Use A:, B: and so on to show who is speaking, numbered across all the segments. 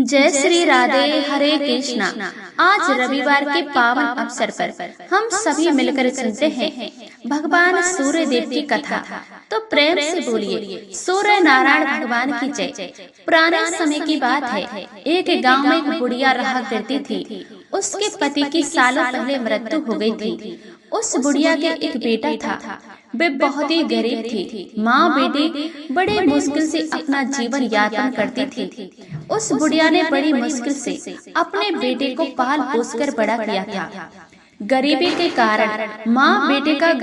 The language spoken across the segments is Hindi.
A: जय श्री राधे, हरे कृष्णा। आज रविवार के पावन अवसर पर हम सभी मिलकर सुनते हैं भगवान सूर्य देव की कथा। तो प्रेम से बोलिए सूर्य नारायण भगवान की जय। पुराने समय की बात है, एक गांव में एक बुढ़िया रहा करती थी। उसके पति की सालों पहले मृत्यु हो गई थी। उस बुढ़िया के एक बेटा था। वे बहुत ही गरीब थी। माँ बेटी बड़े मुश्किल से अपना जीवन यापन करती थी। उस बुढ़िया ने बड़ी मुश्किल से अपने बेटे को पाल पोस कर बड़ा किया था। गरीबी के कारण माँ बेटे का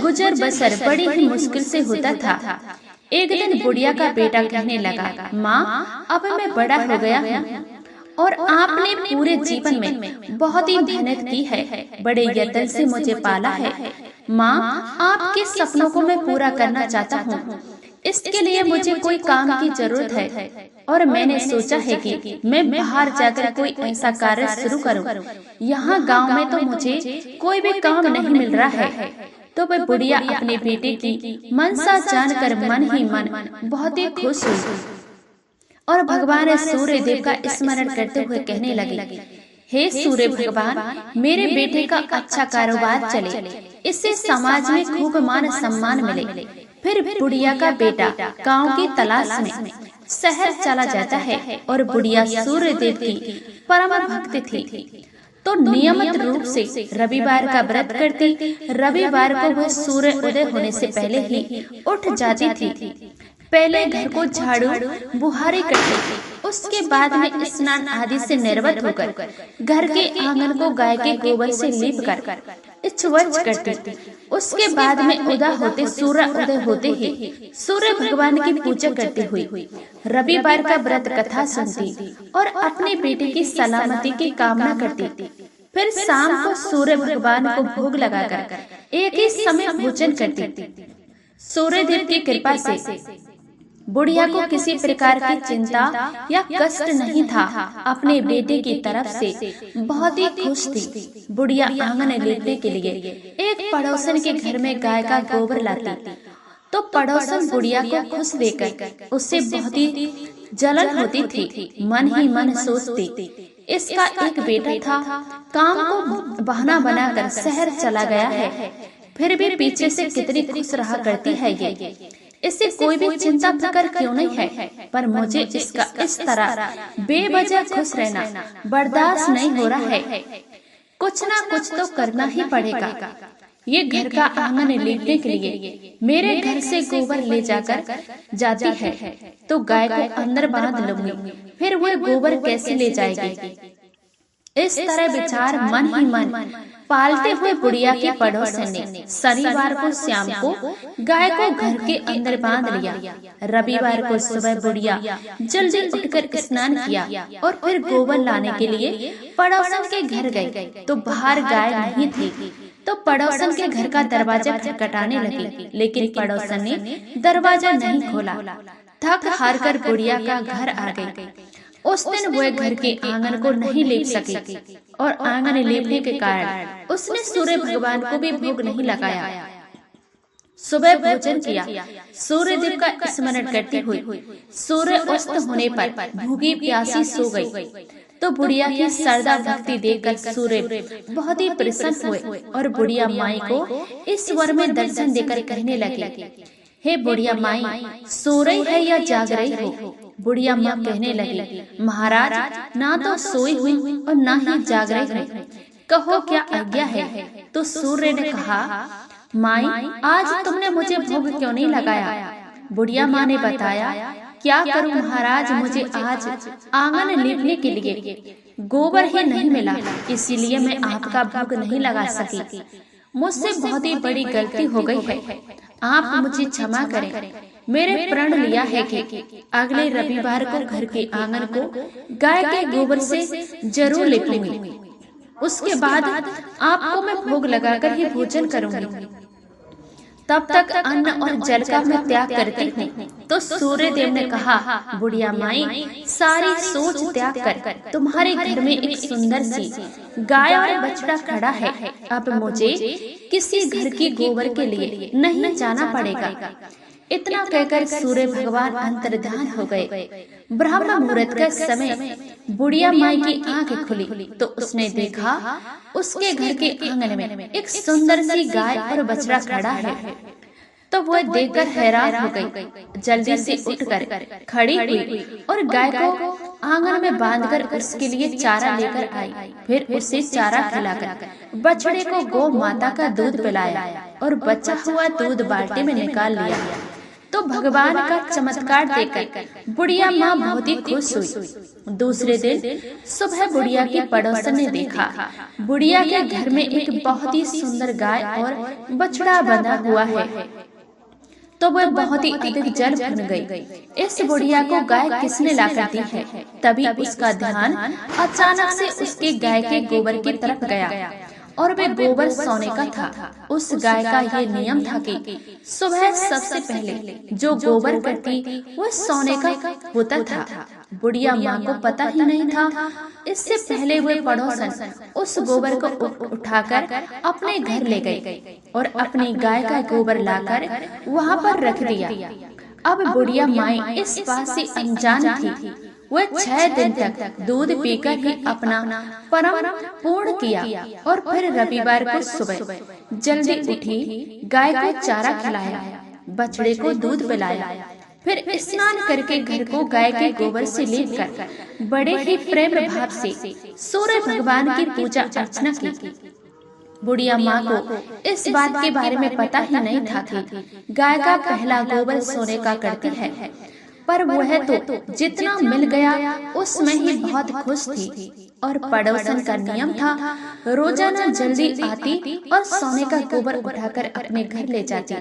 A: गुजर बसर बड़ी ही मुश्किल से होता था। एक दिन बुढ़िया का बेटा कहने लगा, माँ अब मैं बड़ा हो गया हूँ और आपने पूरे जीवन में बहुत ही मेहनत की है, बड़े यत्न से मुझे पाला है। माँ आपके सपनों को मैं पूरा करना चाहता हूँ। इसके लिए मुझे कोई काम की जरूरत है और मैंने सोचा है कि मैं बाहर जाकर कोई ऐसा कार्य शुरू करूँ। यहाँ गांव में तो मुझे कोई भी काम नहीं मिल रहा है। तो वह बुढ़िया अपने बेटे की मनसा जानकर मन ही मन बहुत ही खुश हुई और भगवान सूर्य देव का स्मरण करते हुए कहने लगे, हे सूर्य भगवान, मेरे बेटे का अच्छा कारोबार चले, इससे समाज में खूब मान सम्मान मिले। फिर बुढ़िया का बेटा गांव की तलाश में शहर चला जाता है और बुढ़िया सूर्य देव की परम भक्त थी। तो नियमित रूप से रविवार का व्रत करती। रविवार को वह सूर्य उदय होने से पहले ही उठ जाती थी। पहले घर को झाड़ू बुहारी करती, उसके बाद में स्नान आदि से निर्वत होकर घर के आंगन को गाय के गोबर से लीप कर स्वच्छ करती। उसके बाद में सूर्य उदय होते ही सूर्य भगवान की पूजा करती हुई रविवार का व्रत कथा सुनती और अपने बेटे की सलामती की कामना करती। फिर शाम को सूर्य भगवान को भोग लगाकर एक ही समय भोजन करती। सूर्य देव की कृपा से बुढ़िया को किसी प्रकार की चिंता या कष्ट नहीं था। अपने बेटे की तरफ से बहुत ही खुश थी। बुढ़िया आंगन लेपने के लिए एक पड़ोसन के घर में गाय का गोबर लाती। तो पड़ोसन बुढ़िया को खुश देखकर उससे बहुत ही जलन होती थी। मन ही मन सोचती, इसका एक बेटा था, काम को बहाना बनाकर शहर चला गया है, फिर भी पीछे से कितनी खुश रहा करती है ये। इससे कोई भी चिंता फिकर क्यों नहीं है, पर मुझे इसका इस तरह बेवजह खुश रहना बर्दाश्त नहीं हो रहा है। कुछ ना कुछ तो करना ही पड़ेगा। ये घर का आंगन लेपने के लिए मेरे घर से गोबर ले जाकर जाती है तो गाय को अंदर बांध लूंगी, फिर वह गोबर कैसे ले जाएगी। इस तरह विचार मन ही मन पालते हुए बुढ़िया के पड़ोसन ने शनिवार को शाम को गाय को घर के अंदर बांध लिया। रविवार को सुबह बुढ़िया जल्दी उठकर स्नान किया और फिर गोबर लाने के लिए पड़ोसन के घर गई। तो बाहर गाय नहीं थी। तो पड़ोसन के घर का दरवाजा खटखटाने लगी, लेकिन पड़ोसन ने दरवाजा नहीं खोला। थक हार कर बुढ़िया का घर आ गई। उस दिन वह घर के आंगन को नहीं लेप सकी और आंगन लेपने के कारण उसने सूर्य भगवान को भी भोग नहीं लगाया। सुबह भोजन किया, सूर्य देव का स्मरण करती हुई सूर्य अस्त होने पर भूखी प्यासी सो गई। तो बुढ़िया की श्रद्धा भक्ति देखकर सूर्य बहुत ही प्रसन्न हुए और बुढ़िया माई को इस वर में दर्शन देकर कहने लगे, हे बुढ़िया माई, सो रही है या जाग रही हो। बुढ़िया माँ कहने लगी, महाराज ना तो सोई हुई और ना ही जाग रही हूँ, कहो क्या आज्ञा है। तो सूर्य ने कहा, माई आज तुमने मुझे भोग क्यों नहीं लगाया। बुढ़िया माँ ने बताया, क्या करूँ महाराज, मुझे आज आंगन लीपने के लिए गोबर ही नहीं मिला, इसीलिए मैं आपका भोग नहीं लगा सकी। मुझसे बहुत ही बड़ी गलती हो गई है, आप मुझे क्षमा करें। मेरे प्रण लिया है कि अगले रविवार को घर के आंगन को गाय के गोबर से जरूर लेपूंगी। उसके बाद आपको मैं भोग लगाकर ही भोजन करूंगी। तब तक अन्न और जल का मैं त्याग करती हूँ। तो सूर्य देव ने कहा, बुढ़िया माई, सारी सोच त्याग कर तुम्हारे घर में एक सुंदर सी गाय और बछड़ा खड़ा है। अब मुझे किसी घर की गोबर के लिए नहीं जाना पड़ेगा। इतना कहकर सूर्य भगवान अंतर्ध्यान हो गए। ब्रह्म मुहूर्त का समय बुढ़िया माई की आंख खुली तो उसने देखा उसके घर के आंगन में एक सुंदर सी गाय और बछड़ा खड़ा है। तो वह देखकर हैरान हो गई। जल्दी से उठकर खड़ी हुई और गाय को आंगन में बांधकर उसके लिए चारा लेकर आई। फिर उसे चारा खिलाकर बछड़े को गौ माता का दूध पिलाया और बचा हुआ दूध बाल्टी में निकाल लिया। तो भगवान का चमत्कार देखकर बुढ़िया माँ बहुत ही खुश हुई। दूसरे दिन सुबह बुढ़िया के पड़ोसन ने देखा बुढ़िया के घर में एक बहुत ही सुंदर गाय और बछड़ा बंधा हुआ है। तो वह बहुत ही अधिक जल भर गई। इस बुढ़िया को गाय किसने लाकर दी है? तभी उसका ध्यान अचानक से उसके गाय के गोबर की तरफ गया और वे गोबर सोने का था। उस गाय का ये नियम था कि सुबह सबसे पहले जो गोबर करती वह सोने का होता था। बुढ़िया माँ को पता ही नहीं था। इससे पहले वह पड़ोसन उस गोबर को उठाकर अपने घर ले गई और अपनी गाय का गोबर लाकर वहाँ पर रख दिया। अब बुढ़िया माँ इस बात से अनजान थी। वह 6 दिन तक दूध पीकर ही अपना परम पूर्ण किया और फिर रविवार को सुबह जल्दी उठी, गाय को चारा खिलाया, बछड़े को दूध पिलाया, फिर स्नान करके घर को गाय के गोबर से लेकर बड़े ही प्रेम भाव से सूर्य भगवान की पूजा अर्चना की। बुढ़िया माँ को इस बात के बारे में पता ही नहीं था कि गाय का पहला गोबर सोने का करती है, पर वह तो जितना मिल गया उसमें ही बहुत खुश थी। और पड़ोसन का नियम था रोजाना जल्दी आती और सोने का गोबर उठाकर अपने घर ले जाती।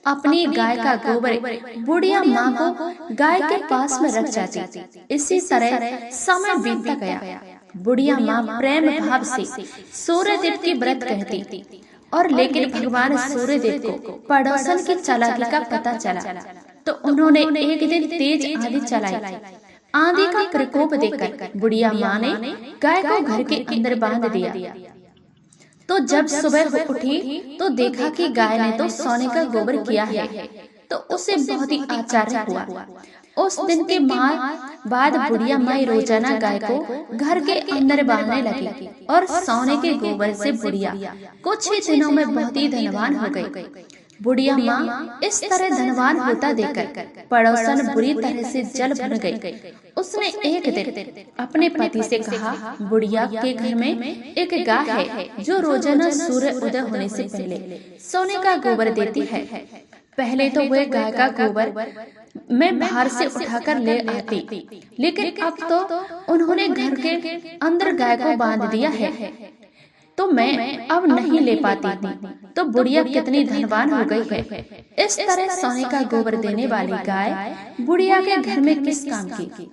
A: अपनी गाय का गोबर बुढ़िया माँ को गाय के पास में रख जाती। इसी तरह समय बीतता गया। बुढ़िया माँ प्रेम भाव से सूर्य देव की व्रत कहती और लेकिन भगवान सूर्य देव को पड़ोसन की चालाकी का पता चला तो उन्होंने एक दिन तेज आंधी चलाई। आंधी का प्रकोप देखकर बुढ़िया माँ ने गाय को घर के अंदर बांध दिया। तो जब सुबह उठी तो देखा कि गाय ने तो सोने का गोबर किया है। तो उसे बहुत ही आश्चर्य हुआ। उस दिन के बाद बुढ़िया माई रोजाना गाय को घर के अंदर बांधने लगी और सोने के गोबर से बुढ़िया कुछ ही दिनों में बहुत ही धनवान हो गई। बुढ़िया माँ इस तरह धनवान होता देखकर पड़ोसन बुरी तरह से जल भर गई। उसने एक दिन अपने पति से कहा, बुढ़िया के घर में एक गाय है जो रोजाना सूर्य उदय होने से पहले सोने का गोबर देती है। पहले तो वह गाय का गोबर मैं बाहर से उठाकर ले आती, लेकिन अब तो उन्होंने घर के अंदर गाय को बांध दिया है तो मैं अब नहीं ले पाती थी। तो बुढ़िया कितनी धनवान हो गई है। इस तरह सोने का गोबर देने वाली गाय बुढ़िया के घर में किस काम की?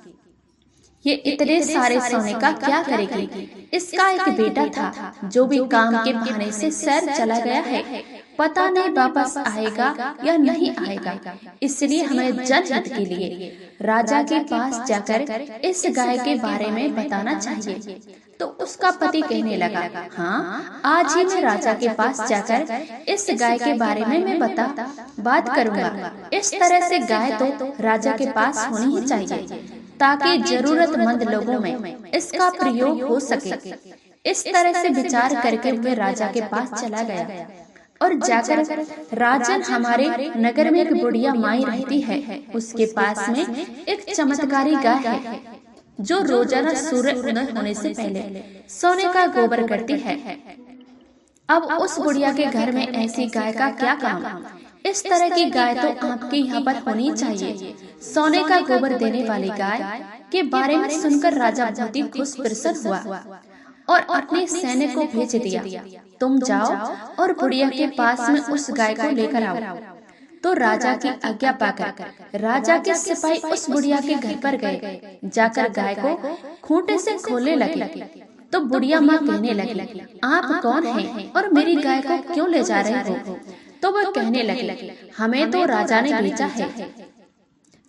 A: ये इतने सारे सोने का क्या करेगी? इसका एक बेटा था जो भी काम के बहाने से शहर चला गया है, पता नहीं वापस आएगा या नहीं आएगा। इसलिए हमें जनहित के लिए राजा के पास जाकर इस गाय के बारे में बताना चाहिए। तो उसका पति कहने लगा, हाँ, आज ही मैं राजा के पास जाकर इस गाय के बारे में मैं बात करूंगा। इस तरह से गाय तो राजा के पास होनी ही चाहिए ताकि जरूरतमंद लोगों में इसका प्रयोग हो सके। इस तरह से विचार करके वह राजा के पास चला गया और जाकर, राजन, हमारे नगर में एक बुढ़िया माई रहती है, उसके पास में एक चमत्कारी गाय है जो रोजाना सूर्य उदय होने से पहले सोने का गोबर करती है। अब उस बुढ़िया के घर में ऐसी गाय का क्या काम? इस तरह की गाय तो आपके यहाँ पर होनी चाहिए। सोने का गोबर देने वाली गाय के बारे में सुनकर राजा बहुत ही खुश प्रसन्न हुआ और अपने सैनिक को भेज दिया, तुम जाओ और बुढ़िया के पास में उस गाय को लेकर आओ। तो राजा की आज्ञा पाकर राजा के सिपाही उस बुढ़िया के घर पर गए। जाकर गाय को खूंटे से खोलने लगे। तो बुढ़िया माँ कहने लगी, आप कौन हैं और मेरी गाय को क्यों ले जा रहे हो? तो वह कहने लगे, हमें तो राजा ने भेजा है,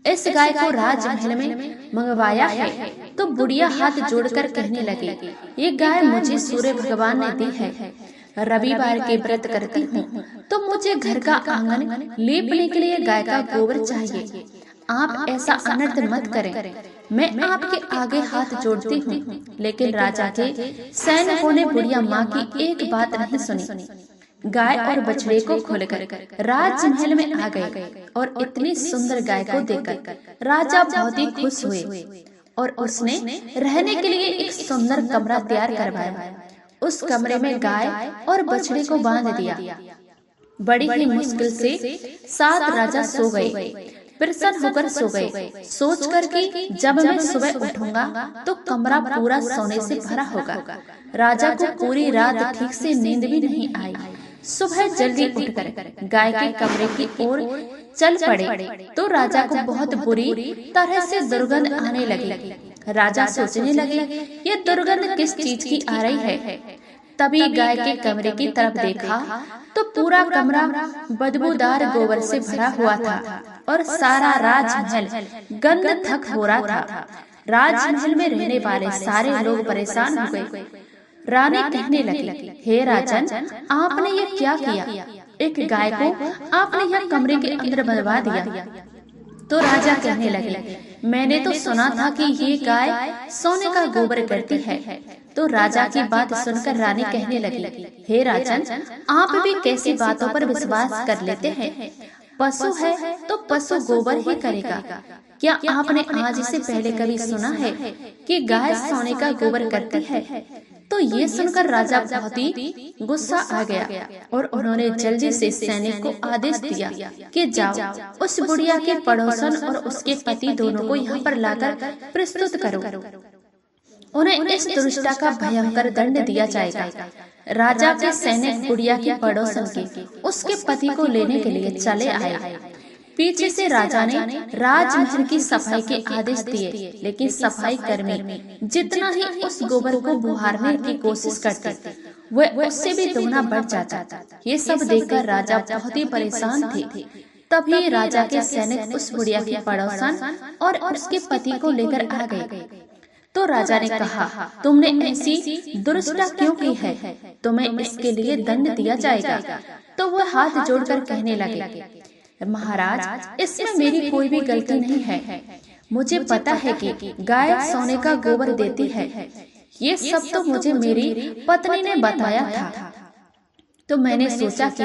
A: इस गाय को राजमहल में मंगवाया है। तो बुढ़िया हाथ जोड़कर कहने लगी, ये गाय मुझे सूर्य भगवान ने दी है। रविवार के व्रत करती हूँ तो मुझे घर का आंगन लीपने के लिए गाय का गोबर चाहिए। आप ऐसा अनर्थ मत करें। मैं आपके आगे हाथ जोड़ती हूँ। लेकिन राजा के सैनिकों ने बुढ़िया माँ की एक बात नहीं सुनी। गाय और बछड़े को खोलकर राजमहल में आ गए और इतनी सुंदर गाय को देखकर राजा बहुत ही खुश हुए और उसने रहने के लिए एक सुंदर कमरा तैयार करवाया। उस कमरे में गाय और बछड़े को बांध दिया। बड़ी ही मुश्किल से 7 राजा सो गए। प्रसन्न होकर सो गए, सोच कर कि जब मैं सुबह उठूंगा तो कमरा पूरा सोने से भरा होगा। राजा को पूरी रात ठीक से नींद भी नहीं आई। सुबह जल्दी उठकर गाय के कमरे की ओर चल पड़े तो राजा को बहुत बुरी तरह से दुर्गंध आने लगी। राजा सोचने लगे, ये दुर्गंध किस चीज की आ रही है। तभी गाय के कमरे की तरफ देखा तो पूरा कमरा बदबूदार गोबर से भरा हुआ था और सारा राजमहल गंध थक हो रहा था। राजमहल में रहने वाले सारे लोग परेशान हो गए। रानी कहने लगी, हे राजन, आपने ये क्या किया? एक गाय को आपने यह कमरे के अंदर बंधवा दिया। तो राजा कहने लगे, मैंने तो सुना था कि ये गाय सोने का गोबर करती है। तो राजा की बात सुनकर रानी कहने लगी, हे राजन, आप भी कैसी बातों पर विश्वास कर लेते हैं? पशु है तो पशु गोबर ही करेगा। क्या आपने आज से पहले कभी सुना है कि गाय सोने का गोबर करती है? तो ये सुनकर राजा बहुत ही गुस्सा आ गया और उन्होंने जल्दी से सैनिक को आदेश दिया कि जाओ, उस बुढ़िया के पड़ोसन और उसके पति दोनों को यहाँ पर लाकर प्रस्तुत करो। उन्हें इस दुष्टता का भयंकर दंड दिया जाएगा। राजा के सैनिक बुढ़िया के पड़ोसन के उसके पति को लेने के लिए चले आए। पीछे से राजा ने राजमहल की सफाई के आदेश दिए, लेकिन सफाई कर्मी जितना ही उस गोबर को बुहारने की कोशिश करते, वह उससे भी दुगना बढ़ जाता। ये सब देखकर राजा बहुत ही परेशान थे। तभी राजा के सैनिक उस बुढ़िया के पड़ोसन और उसके पति को लेकर आ गए। तो राजा ने कहा, तुमने ऐसी दुष्टता क्यों की है? तुम्हें इसके लिए दंड दिया जाएगा। तो वह हाथ जोड़कर कहने लगे, महाराज, इसमें मेरी कोई भी गलती नहीं है। मुझे पता है कि गाय सोने का गोबर देती है। ये सब तो मुझे मेरी पत्नी ने बताया था। तो मैंने सोचा कि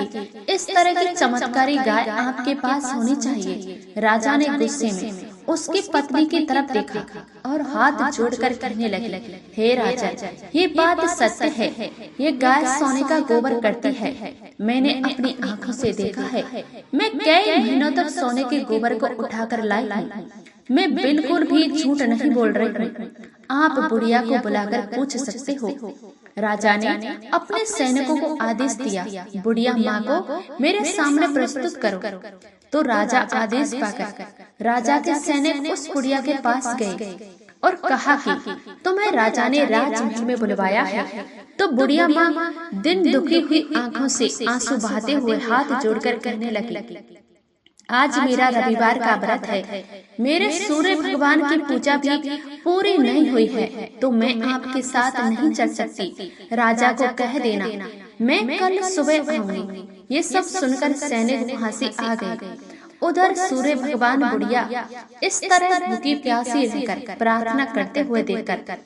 A: इस तरह की चमत्कारी गाय आपके पास होनी चाहिए। राजा ने गुस्से में उसकी पत्नी की तरफ देखा और हाथ जोड़कर कहने लगे, हे राजा, ये बात सत्य है। ये गाय सोने का गोबर करती है। मैंने अपनी आंखों से देखा है। मैं कई महीनों तक सोने के गोबर को उठाकर लाई हूँ। मैं बिल्कुल भी झूठ नहीं बोल रही हूँ। आप बुढ़िया को बुलाकर पूछ सकते हो। राजा ने अपने सैनिकों को आदेश दिया, बुढ़िया माँ को मेरे सामने प्रस्तुत करो। तो राजा आदेश पाकर राजा के सैनिक उस बुढ़िया के पास गए और कहा कि तुम्हें राजा ने राजमहल में बुलवाया है। तो बुढ़िया माँ दिन दुखी हुई आंखों से आंसू बहाते हुए हाथ जोड़कर कहने लगी, आज मेरा रविवार का व्रत है। मेरे सूर्य भगवान की पूजा भी पूरी नहीं हुई है, तो मैं आपके साथ नहीं चल सकती। राजा को कह देना मैं कल सुबह आऊंगी। ये सब सुनकर सैनिक वहाँ से आ गए। उधर सूर्य भगवान बुढ़िया इस तरह भूखी प्यासी रहकर प्रार्थना करते हुए देखकर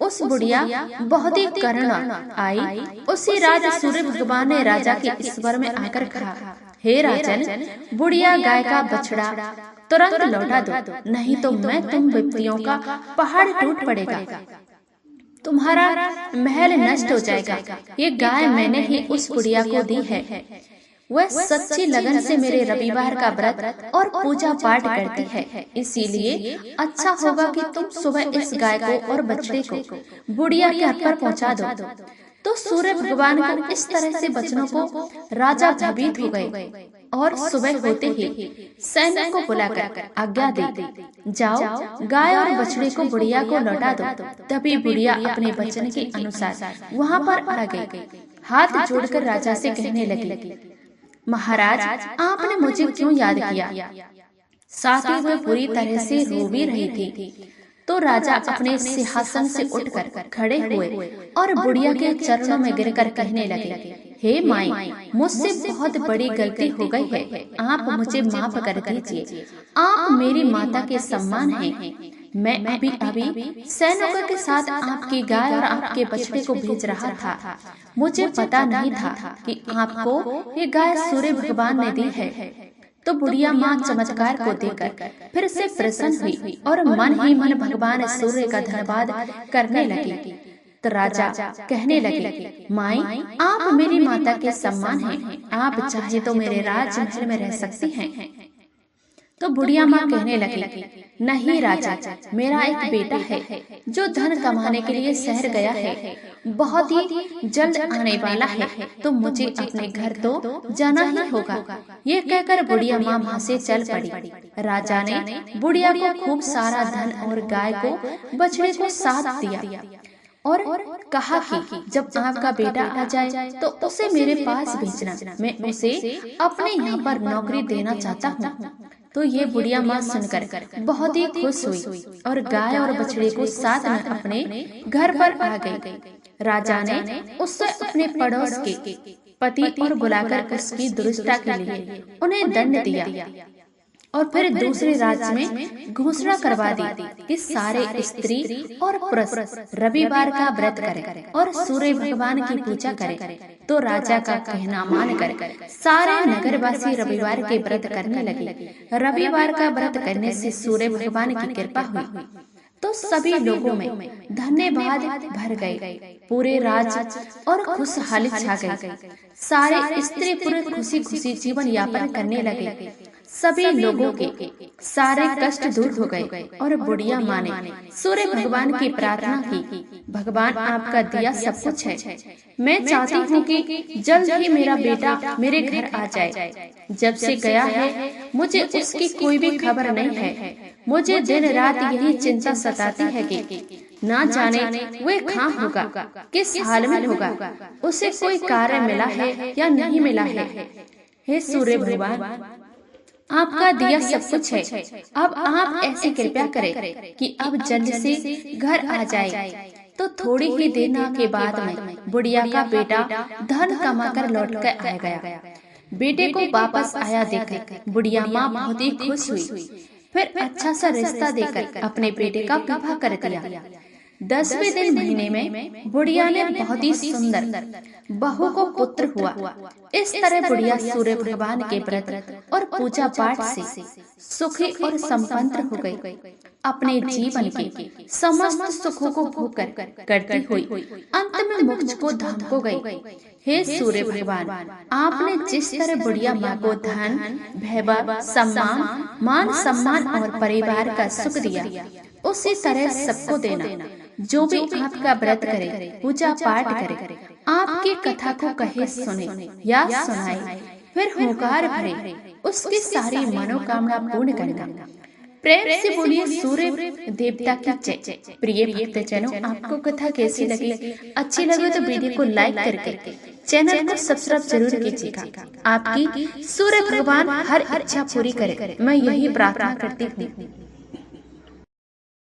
A: उस बुढ़िया बहुत ही करुणा आई। उसी रात सूर्य भगवान ने राजा के ईश्वर में आकर कहा, हे राजन, बुढ़िया गाय का बछड़ा तुरंत लौटा दो, नहीं तो मैं तुम विपत्तियों का पहाड़ टूट पड़ेगा। तुम्हारा महल नष्ट हो जाएगा। ये गाय मैंने ही उस बुढ़िया को दी है। वह सच्ची लगन से मेरे रविवार का व्रत और पूजा पाठ करती है। इसीलिए अच्छा होगा कि तुम सुबह इस गाय को और बछड़े को बुढ़िया के हाथ पर पहुंचा दो। तो सूर्य भगवान को इस तरह से वचनों को राजा भयभीत हो गए और सुबह होते ही सैनिक को बुलाकर आज्ञा दी, जाओ गाय और बछड़े को बुढ़िया को लौटा दो। तभी बुढ़िया अपने वचन के अनुसार वहाँ पर आ गई। हाथ जोड़कर राजा से कहने लगी, महाराज, आपने मुझे क्यों याद किया? साथ ही वह पूरी तरह से रो भी रही थी। तो राजा अपने सिंहासन से उठकर खड़े हुए और बुढ़िया के चरणों में गिरकर कहने लगे, हे माई, मुझसे बहुत बड़ी गलती हो गई है, आप मुझे माफ कर दीजिए। आप मेरी माता के सम्मान हैं। मैं अभी सैनिकों के साथ आपकी गाय और आपके बछड़े को भेज रहा था। मुझे पता नहीं था कि आपको ये गाय सूर्य भगवान ने दी है। तो बुढ़िया माँ चमत्कार को देखकर फिर से प्रसन्न हुई और मन ही मन भगवान सूर्य का धन्यवाद करने लगी। तो राजा कहने लगे, माई, आप मेरी माता के सम्मान हैं, आप चाहे तो मेरे राजमहल में रह सकती हैं। तो बुढ़िया माँ कहने लगी, नहीं राजा, मेरा एक बेटा है जो धन कमाने के लिए शहर गया है, बहुत ही जल्द आने वाला है, तो मुझे अपने घर तो जाना ही होगा। ये कहकर बुढ़िया माँ वहाँ से चल पड़ी। राजा ने बुढ़िया को खूब सारा धन और गाय को बछड़े को साथ दिया और कहा कि जब आपका बेटा आ जाए तो उसे मेरे पास भेजना, मैं उसे अपने यहाँ पर नौकरी देना चाहता हूँ। तो ये बुढ़िया माँ सुनकर बहुत ही खुश हुई और गाय और बछड़े को साथ में अपने घर पर आ गई। राजा ने उससे अपने पड़ोस के पति और बुलाकर उसकी दुरुस्ता के लिए उन्हें दंड दिया और फिर दूसरे राज्य में घोषणा करवा दी कि सारे स्त्री और पुरुष रविवार का व्रत करें और सूर्य भगवान की पूजा करें। तो राजा का कहना मानकर सारे नगरवासी रविवार के व्रत करने लगे। रविवार का व्रत करने से सूर्य भगवान की कृपा हुई तो सभी लोगों में धन्यवाद भर गए। पूरे राज्य और खुशहाली छा गई। सारे स्त्री पुरुष खुशी खुशी जीवन यापन करने लगे। सभी लोगों के सारे कष्ट दूर हो गए और बुढ़िया माँ ने सूर्य भगवान की प्रार्थना की, भगवान आपका दिया सब कुछ है, मैं चाहती हूँ कि जल्द ही मेरा बेटा मेरे घर आ जाए। जब से गया है मुझे उसकी कोई भी खबर नहीं है। मुझे दिन रात यही चिंता सताती है कि ना जाने वह कहाँ होगा, किस हाल में होगा, उसे कोई कार्य मिला है या नहीं मिला है। हे सूर्य भगवान, आपका दिया सब कुछ है, अब आप ऐसी कृपया करें कि अब जल्द से घर आ जाए। तो थोड़ी ही देर के बाद में बुढ़िया का बेटा धन कमाकर लौट कर आ गया। बेटे को वापस आया देखकर बुढ़िया माँ बहुत ही खुश हुई। फिर अच्छा सा रिश्ता देकर अपने बेटे का विवाह कर दिया। 10वें दिन महीने में बुढ़िया ने बहुत ही सुंदर बहू को पुत्र हुआ। इस तरह बुढ़िया सूर्य भगवान के व्रत और पूजा पाठ से सुखी और संपन्न हो गई। अपने जीवन के समस्त सुखों को भोग कर करती हुई अंत में मोक्ष को धाम को गई। हे सूर्य भगवान, आपने जिस तरह बुढ़िया माँ को धन, वैभव, सम्मान, मान सम्मान और परिवार का सुख दिया, उसी तरह सबको देना। जो भी आपका व्रत करे, पूजा पाठ करे, आपकी कथा को कहे, सुने या सुनाए, फिर होकार भरे, उसकी सारी मनोकामना पूर्ण करना। प्रेम से बोलिए सूर्य देवता की जय। प्रिय भक्तजनों, आपको कथा कैसी लगी? अच्छी लगे तो वीडियो को लाइक करके चैनल को सब्सक्राइब जरूर कीजिएगा। आपकी सूर्य भगवान हर इच्छा पूरी करे, मैं यही प्रार्थना करती हूँ।